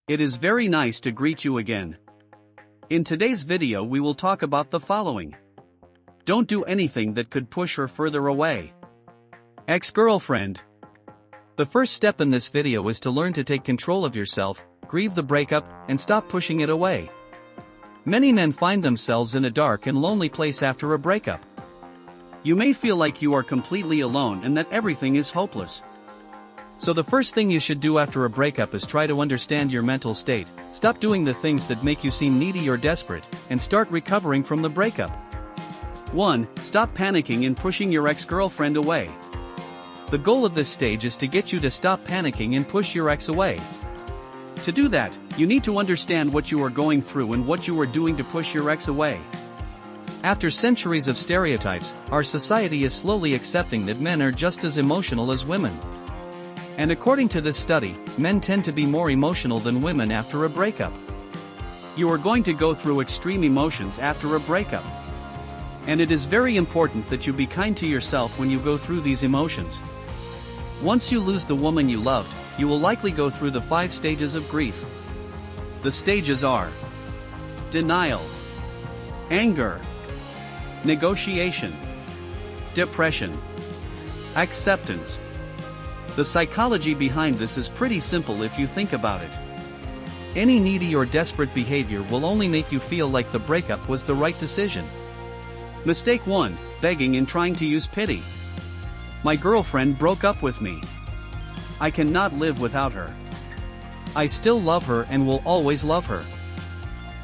It is very nice to greet you again. In today's video we will talk about the following. Don't do anything that could push her further away. Ex-girlfriend. The first step in this video is to learn to take control of yourself, grieve the breakup, and stop pushing it away. Many men find themselves in a dark and lonely place after a breakup. You may feel like you are completely alone and that everything is hopeless. So the first thing you should do after a breakup is try to understand your mental state, stop doing the things that make you seem needy or desperate, and start recovering from the breakup. 1. Stop panicking and pushing your ex-girlfriend away. The goal of this stage is to get you to stop panicking and push your ex away. To do that, you need to understand what you are going through and what you are doing to push your ex away. After centuries of stereotypes, our society is slowly accepting that men are just as emotional as women. And according to this study, men tend to be more emotional than women after a breakup. You are going to go through extreme emotions after a breakup. And it is very important that you be kind to yourself when you go through these emotions. Once you lose the woman you loved, you will likely go through the 5 stages of grief. The stages are: denial, anger, negotiation, depression, acceptance. The psychology behind this is pretty simple if you think about it. Any needy or desperate behavior will only make you feel like the breakup was the right decision. Mistake 1, begging and trying to use pity. My girlfriend broke up with me. I cannot live without her. I still love her and will always love her.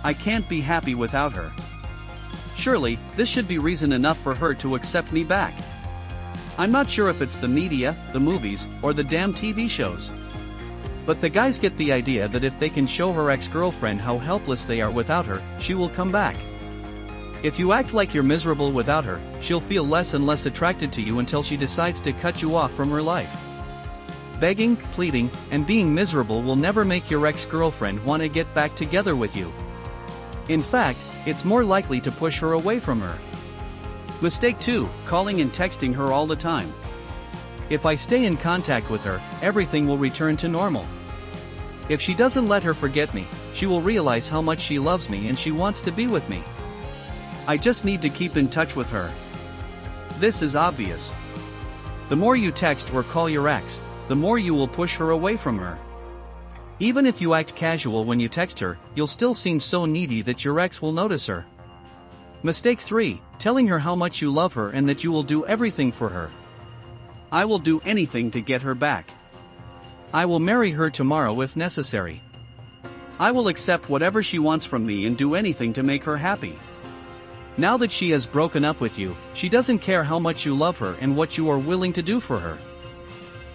I can't be happy without her. Surely, this should be reason enough for her to accept me back. I'm not sure if it's the media, the movies, or the damn TV shows. But the guys get the idea that if they can show her ex-girlfriend how helpless they are without her, she will come back. If you act like you're miserable without her, she'll feel less and less attracted to you until she decides to cut you off from her life. Begging, pleading, and being miserable will never make your ex-girlfriend want to get back together with you. In fact, it's more likely to push her away from her. Mistake 2, calling and texting her all the time. If I stay in contact with her, everything will return to normal. If she doesn't let her forget me, she will realize how much she loves me and she wants to be with me. I just need to keep in touch with her. This is obvious. The more you text or call your ex, the more you will push her away from her. Even if you act casual when you text her, you'll still seem so needy that your ex will notice her. Mistake 3, telling her how much you love her and that you will do everything for her. I will do anything to get her back. I will marry her tomorrow if necessary. I will accept whatever she wants from me and do anything to make her happy. Now that she has broken up with you, she doesn't care how much you love her and what you are willing to do for her.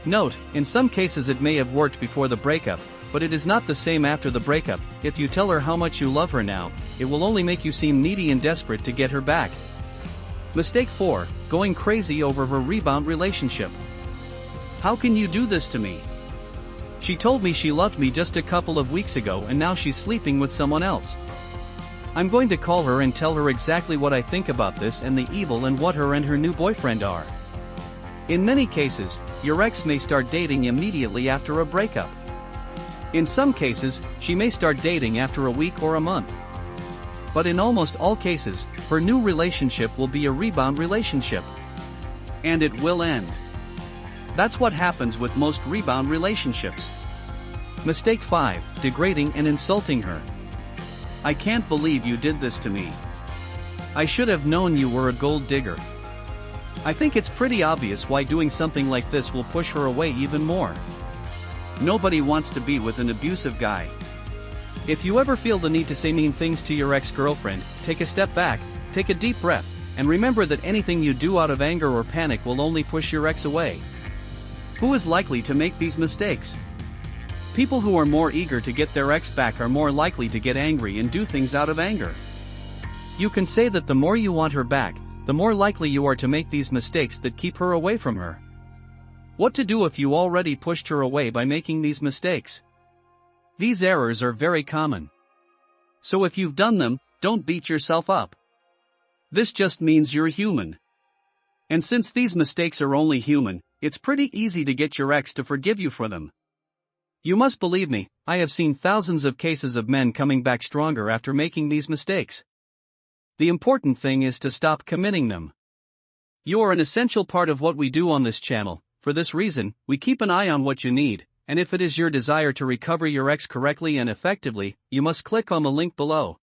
Note, in some cases it may have worked before the breakup, but it is not the same after the breakup. If you tell her how much you love her now, it will only make you seem needy and desperate to get her back. Mistake 4, going crazy over her rebound relationship. How can you do this to me? She told me she loved me just a couple of weeks ago and now she's sleeping with someone else. I'm going to call her and tell her exactly what I think about this and the evil and what her and her new boyfriend are. In many cases, your ex may start dating immediately after a breakup. In some cases, she may start dating after a week or a month. But in almost all cases, her new relationship will be a rebound relationship. And it will end. That's what happens with most rebound relationships. Mistake 5, degrading and insulting her. I can't believe you did this to me. I should have known you were a gold digger. I think it's pretty obvious why doing something like this will push her away even more. Nobody wants to be with an abusive guy. If you ever feel the need to say mean things to your ex-girlfriend, take a step back, take a deep breath, and remember that anything you do out of anger or panic will only push your ex away. Who is likely to make these mistakes? People who are more eager to get their ex back are more likely to get angry and do things out of anger. You can say that the more you want her back, the more likely you are to make these mistakes that keep her away from her. What to do if you already pushed her away by making these mistakes? These errors are very common. So if you've done them, don't beat yourself up. This just means you're human. And since these mistakes are only human, it's pretty easy to get your ex to forgive you for them. You must believe me, I have seen thousands of cases of men coming back stronger after making these mistakes. The important thing is to stop committing them. You are an essential part of what we do on this channel. For this reason, we keep an eye on what you need, and if it is your desire to recover your ex correctly and effectively, you must click on the link below.